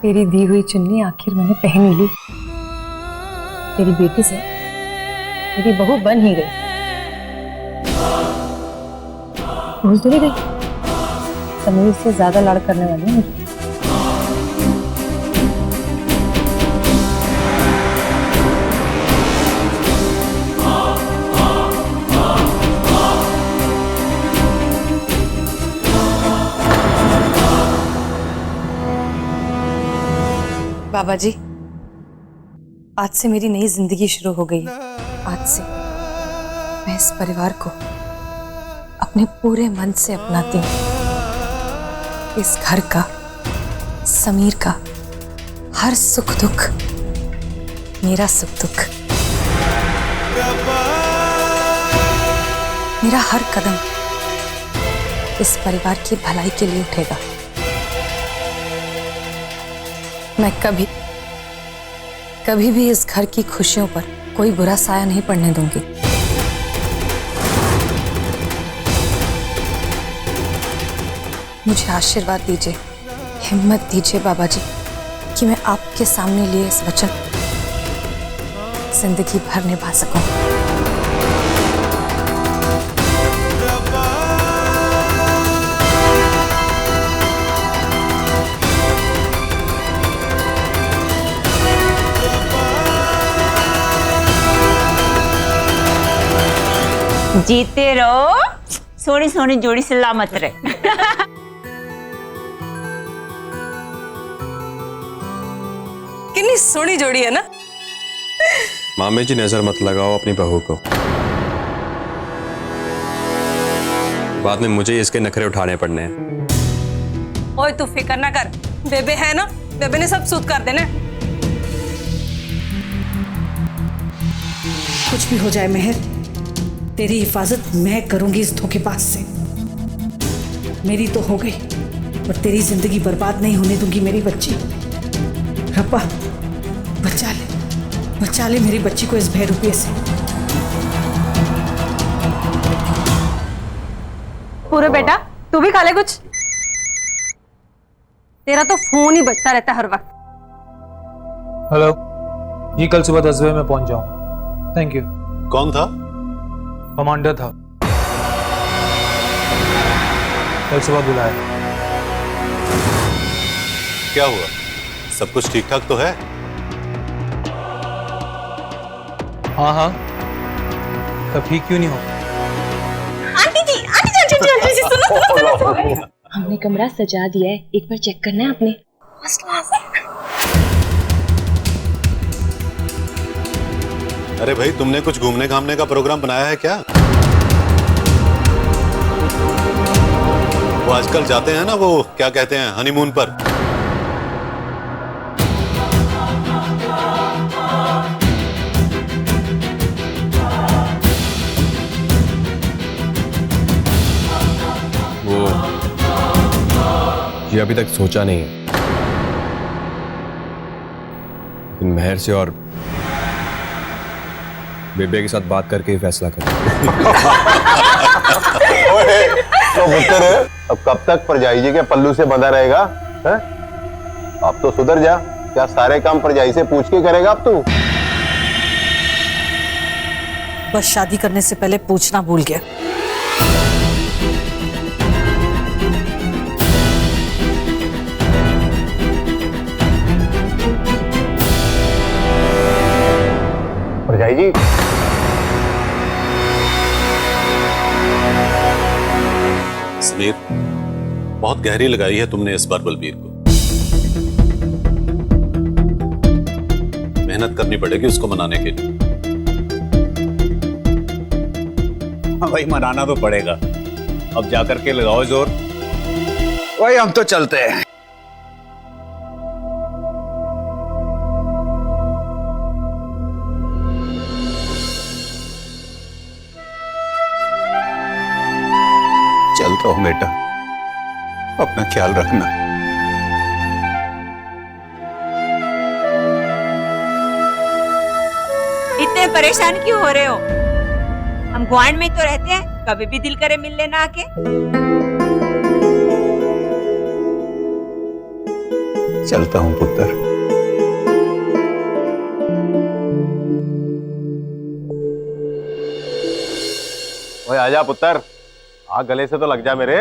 तेरी दी हुई चुन्नी आखिर मैंने पहन ही ली। तेरी बेटी से मेरी बहू बन ही गई। भूल तो नहीं गई, समीर से ज्यादा लाड़ करने वाली है मुझे। बाबा जी, आज से मेरी नई जिंदगी शुरू हो गई है। आज से मैं इस परिवार को अपने पूरे मन से अपनाती हूँ। इस घर का, समीर का हर सुख दुख मेरा सुख दुख, मेरा हर कदम इस परिवार की भलाई के लिए उठेगा। मैं कभी भी इस घर की खुशियों पर कोई बुरा साया नहीं पड़ने दूंगी। मुझे आशीर्वाद दीजिए, हिम्मत दीजिए बाबा जी कि मैं आपके सामने लिए इस वचन जिंदगी भर निभा सकूं। जीते रहो, सोनी सोनी जोड़ी सलामत रहे। कितनी सोनी जोड़ी है ना। मामी जी नजर मत लगाओ अपनी बहू को, बाद में मुझे इसके नखरे उठाने पड़ने हैं। ओए तू फिक्र ना कर, बेबे है ना, बेबे ने सब सूद कर देना। कुछ भी हो जाए मेहर, तेरी हिफाजत मैं करूंगी इस धोखेबाज से। मेरी तो हो गई, और तेरी जिंदगी बर्बाद नहीं होने दूंगी मेरी बच्ची। रब्बा बचा ले मेरी बच्ची को इस भयरूपिये से। पूरे बेटा, तू भी खा ले कुछ। तेरा तो फोन ही बजता रहता है हर वक्त। हेलो जी, कल सुबह 10 बजे मैं पहुंच जाऊंगा। Thank you. कौन था? कमांडर था, कल सुबह बुलाया। क्या हुआ? सब कुछ ठीक ठाक तो है? हाँ, तब ठीक क्यों नहीं हो? आंटी जी सुनो। हमने कमरा सजा दिया है, एक बार चेक करना है आपने। अरे भाई, तुमने कुछ घूमने घामने का प्रोग्राम बनाया है क्या? वो आजकल जाते हैं ना, वो क्या कहते हैं, हनीमून पर। वो ये अभी तक सोचा नहीं है, लेकिन मेहर से और बेबे के साथ बात करके ही फैसला करें। तो पुत्र, अब कब तक परजाई जी के पल्लू से बंधा रहेगा? है? अब तो सुधर जा। क्या सारे काम परजाई से पूछ के करेगा अब तू? बस शादी करने से पहले पूछना भूल गया। परजाई जी, समीर, बहुत गहरी लगाई है तुमने इस बार बलबीर को। मेहनत करनी पड़ेगी उसको मनाने के लिए। हाँ भाई, मनाना तो पड़ेगा। अब जाकर के लगाओ जोर। भाई हम तो चलते हैं। चलता हूं बेटा, अपना ख्याल रखना। इतने परेशान क्यों हो रहे हो? हम ग्वांड में ही तो रहते हैं, कभी भी दिल करे मिल लेना आके। चलता हूं पुत्र। ओए आजा पुत्र, आ गले से तो लग जा मेरे।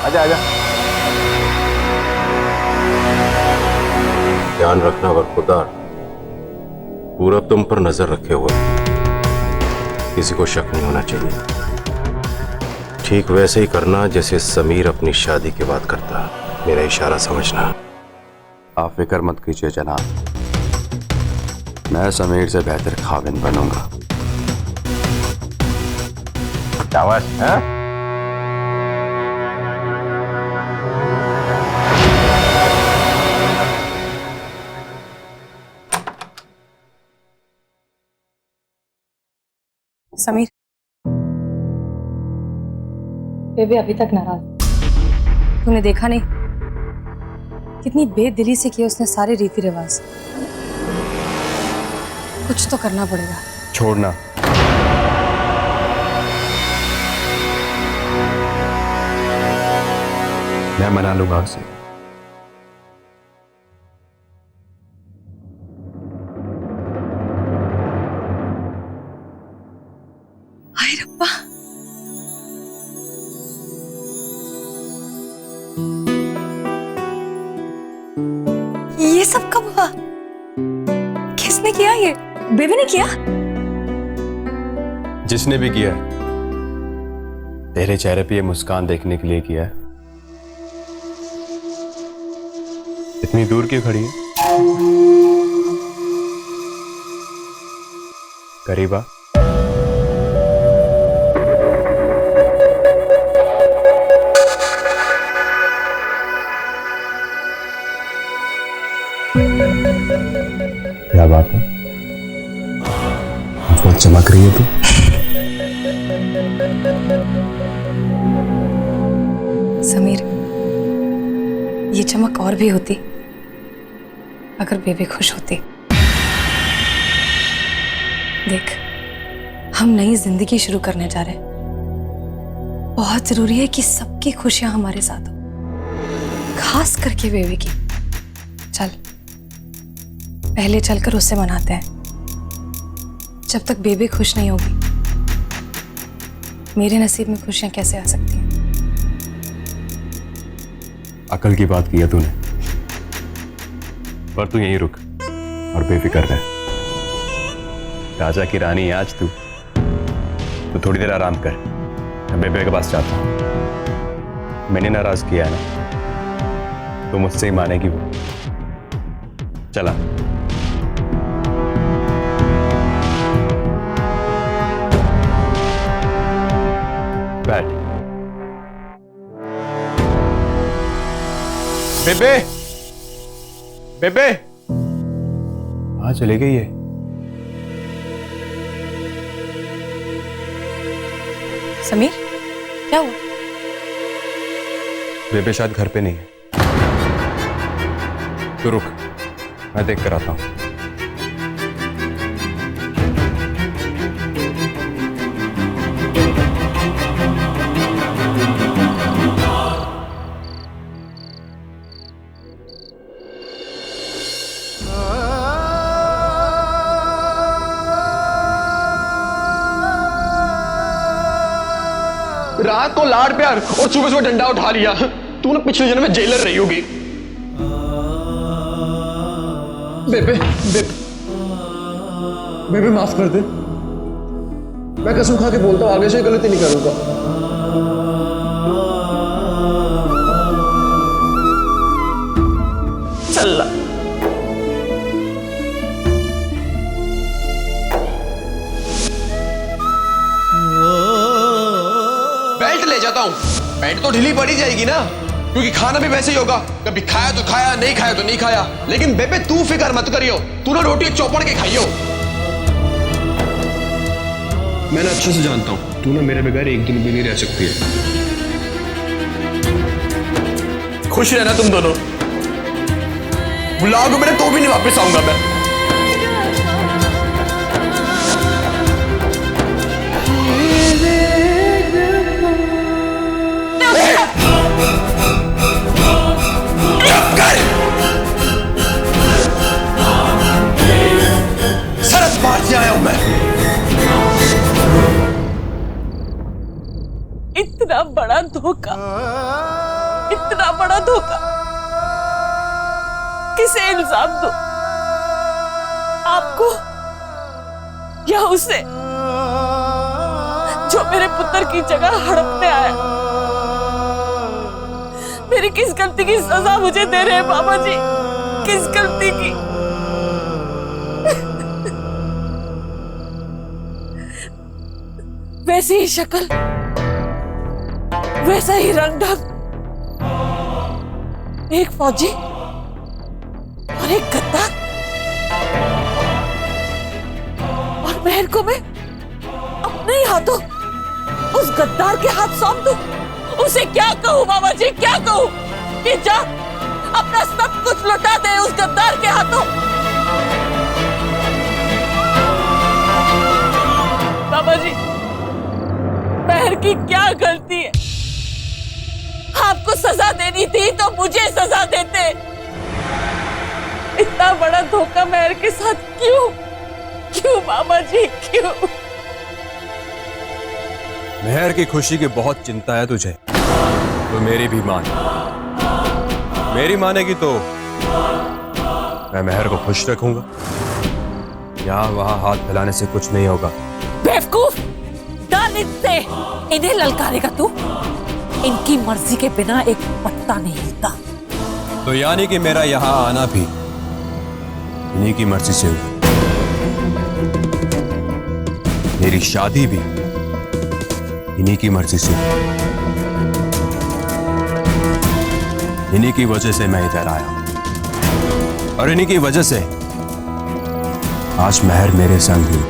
आजा आजा। ध्यान रखना वरखुदा, पूरब तुम पर नजर रखे हुए, किसी को शक नहीं होना चाहिए। ठीक वैसे ही करना जैसे समीर अपनी शादी के बाद करता। मेरा इशारा समझना। आप फिक्र मत कीजिए जनाब, मैं समीर से बेहतर खाविंद बनूंगा। शाबाश। हाँ? समीर, बेबी अभी तक नाराज। तूने देखा नहीं कितनी बेदिली से किए उसने सारे रीति रिवाज। कुछ तो करना पड़ेगा। छोड़ना, मैं मना लूंगा उसे। हाय रब्बा, ये सब कब हुआ? किसने किया ये? बेबी ने किया? जिसने भी किया है, तेरे चेहरे पे ये मुस्कान देखने के लिए किया है। इतनी दूर क्यों खड़ी है? करीब आ। क्या बात है, बहुत चमक रही है तू। समीर, ये चमक और भी होती अगर बेबी खुश होती। देख, हम नई जिंदगी शुरू करने जा रहे हैं। बहुत जरूरी है कि सबकी खुशियां हमारे साथ हो, खास करके बेबी की। चल, पहले चलकर उससे मनाते हैं। जब तक बेबी खुश नहीं होगी, मेरे नसीब में खुशियां कैसे आ सकती हैं? अकल की बात की है तूने, पर तू यहीं रुक और बेफिक्र रह। राजा की रानी है आज तू। तो थोड़ी देर आराम कर, मैं बेबे के पास जाता हूं। मैंने नाराज किया है ना, तो मुझसे ही मानेगी वो। चला। बैठ। बेबे, बेबे, कहाँ चले गई ये? समीर, क्या हुआ? बेबे शायद घर पे नहीं है। तो रुक, मैं देख कर आता हूं। रात को लाड प्यार और सुबह सुबह डंडा उठा लिया। तू ना पिछले जन्म में जेलर रही होगी। बेबे, बेबे, बेबे माफ कर दे। मैं कसम खा के बोलता हूँ आगे से गलती नहीं करूंगा। चल बेल्ट ले जाता हूं। बेल्ट तो ढीली पड़ी जाएगी ना, क्योंकि खाना भी वैसे ही होगा। कभी खाया तो खाया, नहीं खाया तो नहीं खाया। लेकिन बेबे तू फिक्र मत करियो, तू ना रोटी चौपड़ के खाइयो। मैं ना अच्छे से जानता हूं, तू ना मेरे बगैर एक दिन भी नहीं रह सकती है। खुश रहना तुम दोनों। बुलाओगे मेरे तो भी नहीं वापस आऊंगा मैं। चुप कर। बड़ा धोखा, इतना बड़ा धोखा किसे इल्जाम दूं? आपको या उसे जो मेरे पुत्र की जगह हड़पने आया? मेरी किस गलती की सजा मुझे दे रहे हैं बाबा जी? किस गलती की? वैसी ही शक्ल, वैसा ही रंग ढंग, एक फौजी और एक गद्दार, और महर को मैं अपने ही हाथों उस गद्दार के हाथ सौंप दूं? उसे क्या कहूं बाबा जी, क्या कहूं? कि जा अपना सब कुछ लौटा दे उस गद्दार के हाथों। बाबा जी, महर की क्या गलती है? आपको सजा देनी थी तो मुझे सजा देते। इतना बड़ा धोखा महर के साथ क्यों? क्यों बाबा जी, क्यों? महर की खुशी की बहुत चिंता है तुझे, तो मेरी भी मान। मेरी मानेगी तो मैं महर को खुश रखूंगा। यहाँ वहां हाथ फैलाने से कुछ नहीं होगा। बेवकूफ, दानिश से इन्हें ललकारेगा तू? इनकी मर्जी के बिना एक पत्ता नहीं हिलता। तो यानी कि मेरा यहाँ आना भी इन्हीं की मर्जी से हुआ, मेरी शादी भी इन्हीं की मर्जी से, इन्हीं की वजह से मैं इधर आया, और इन्हीं की वजह से आज महर मेरे संग हुई।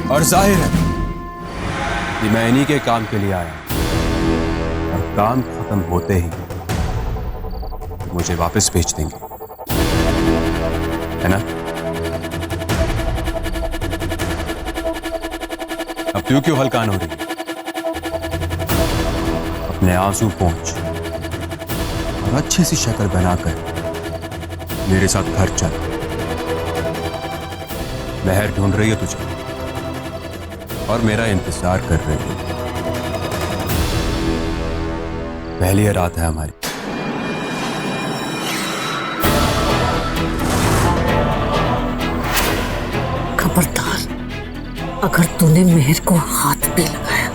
और जाहिर है कि मैं इन्हीं के काम के लिए आया, और काम खत्म होते ही मुझे वापस भेज देंगे, है ना? अब तू क्यों हलकान हो रही है? अपने आंसू पोंछ और अच्छी सी शक्ल बनाकर मेरे साथ घर चल। महर ढूंढ रही है तुझे और मेरा इंतजार कर रही है। पहली रात है हमारी। खबरदार, अगर तूने मेहर को हाथ भी लगाया,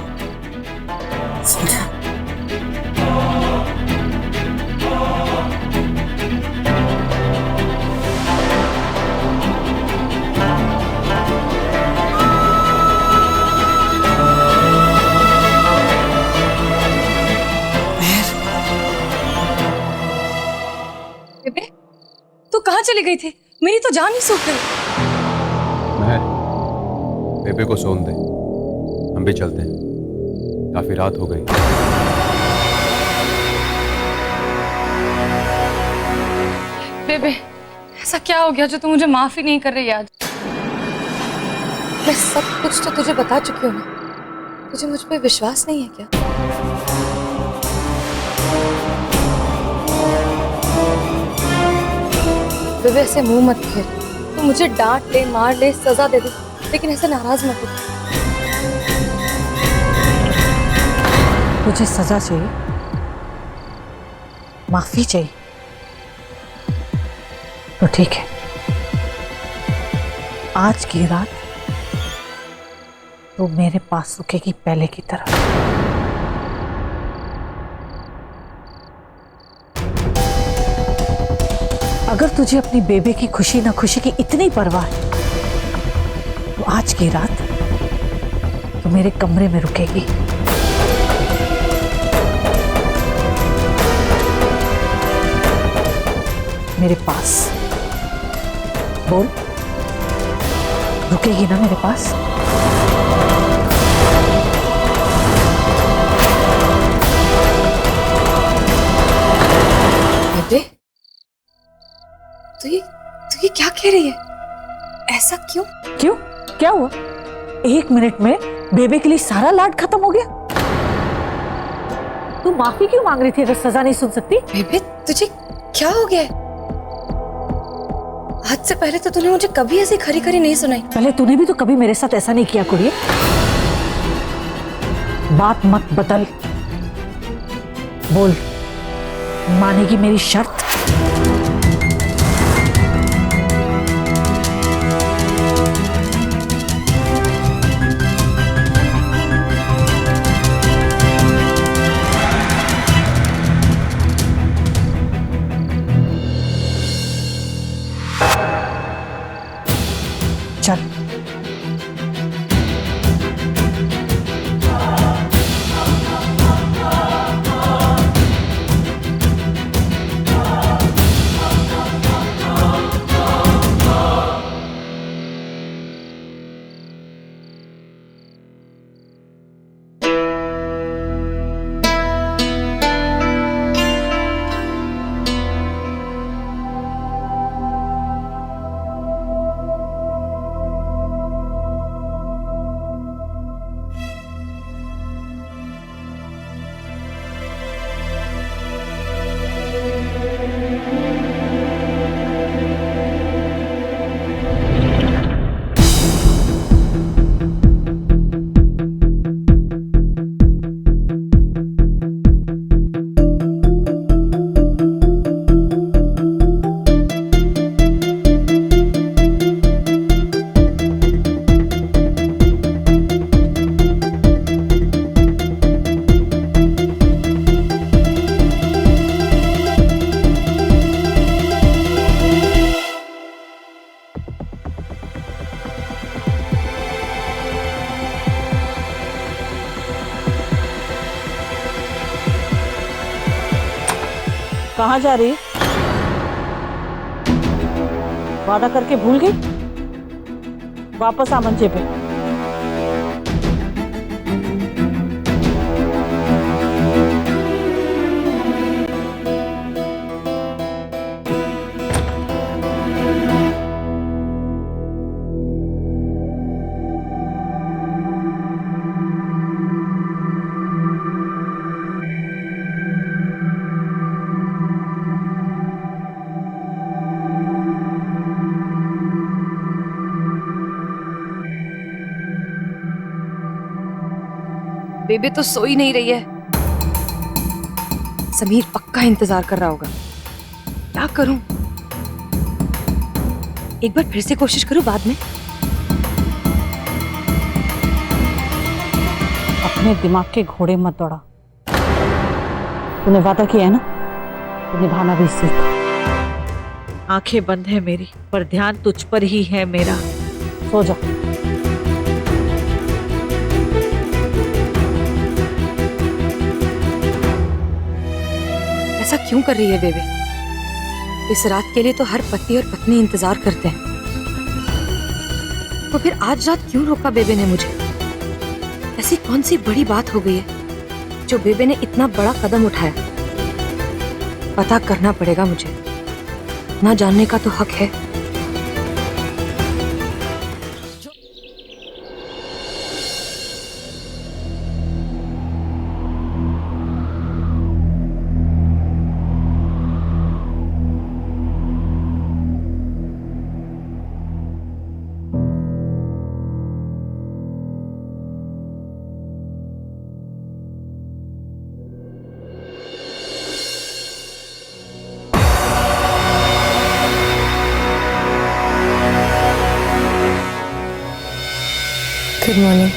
समझा? बेबे, तू कहाँ चली गई थी? मेरी तो जान ही सूख गई। महर, बेबे को सोने दे, हम भी चलते हैं, काफी रात हो गई। बेबे, ऐसा क्या हो गया जो तू मुझे माफ ही नहीं कर रही आज? मैं सब कुछ तो तुझे बता चुकी हूँ ना। तुझे मुझ पे विश्वास नहीं है क्या? बेबे, ऐसे मुंह मत फेर। तू मुझे डांट ले, मार ले, सजा दे दे, लेकिन ऐसे नाराज मत हो। तुझे सजा चाहिए, माफी चाहिए, तो ठीक है, आज की रात तो मेरे पास रुकेगी पहले की तरह। अगर तुझे अपनी बेबे की खुशी ना खुशी की इतनी परवाह है, तो आज की रात तो मेरे कमरे में रुकेगी। मेरे पास। बोल, रुकेगी ना मेरे पास? बेबे, तू ये क्या कह रही है? ऐसा क्यों? क्यों? क्या हुआ? 1 मिनट में बेबे के लिए सारा लाड खत्म हो गया? तू माफी क्यों मांग रही थी अगर सजा नहीं सुन सकती? बेबे, तुझे क्या हो गया है? आज से पहले तो तूने मुझे कभी ऐसी खरी खरी नहीं सुनाई। पहले तूने भी तो कभी मेरे साथ ऐसा नहीं किया कुड़िए। बात मत बदल। बोल, मानेगी मेरी शर्त? चल। कहाँ जा रही? वादा करके भूल गई? वापस आ मंचे पे। बेबे तो सो ही नहीं रही है। समीर पक्का इंतजार कर रहा होगा। क्या करूं? एक बार फिर से कोशिश करूं बाद में। अपने दिमाग के घोड़े मत दौड़ा। तूने वादा किया है ना, तो निभाना भी सीख। आंखें बंद है मेरी, पर ध्यान तुझ पर ही है मेरा। सो जा। ऐसा क्यों कर रही है बेबे? इस रात के लिए तो हर पति और पत्नी इंतजार करते हैं, तो फिर आज रात क्यों रोका बेबे ने मुझे? ऐसी कौन सी बड़ी बात हो गई है जो बेबे ने इतना बड़ा कदम उठाया? पता करना पड़ेगा मुझे। ना जानने का तो हक है। Good morning.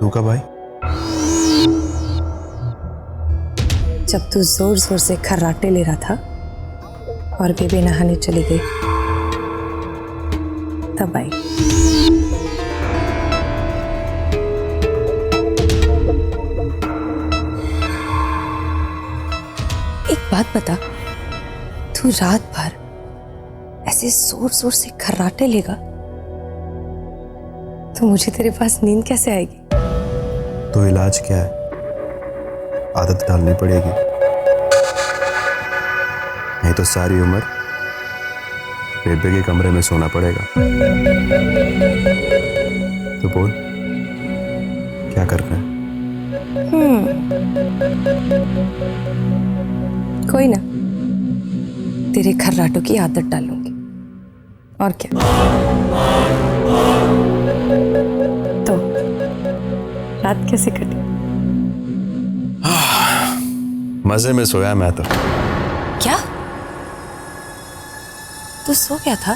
तू कब आई? जब तू जोर जोर से खर्राटे ले रहा था और बेबे नहाने चली गई, तब आई। एक बात बता, तू रात भर ऐसे जोर जोर से खर्राटे लेगा तो मुझे तेरे पास नींद कैसे आएगी? तो इलाज क्या है? आदत डालनी पड़ेगी, नहीं तो सारी उम्र बेबे के कमरे में सोना पड़ेगा। तो बोल, क्या करना है? कोई ना, तेरे खर्राटों की आदत डालूंगी। और क्या? रात कैसे कटी? मजे में सोया मैं तो। क्या तू सो गया था?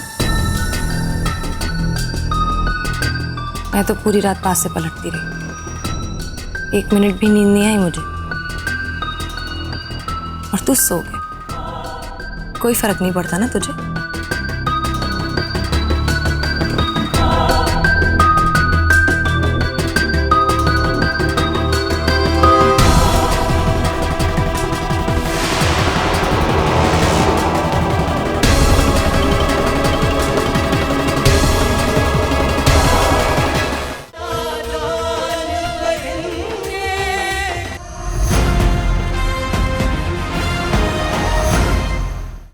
मैं तो पूरी रात पास से पलटती रही, 1 मिनट भी नींद नहीं आई मुझे, और तू सो गया। कोई फर्क नहीं पड़ता ना तुझे?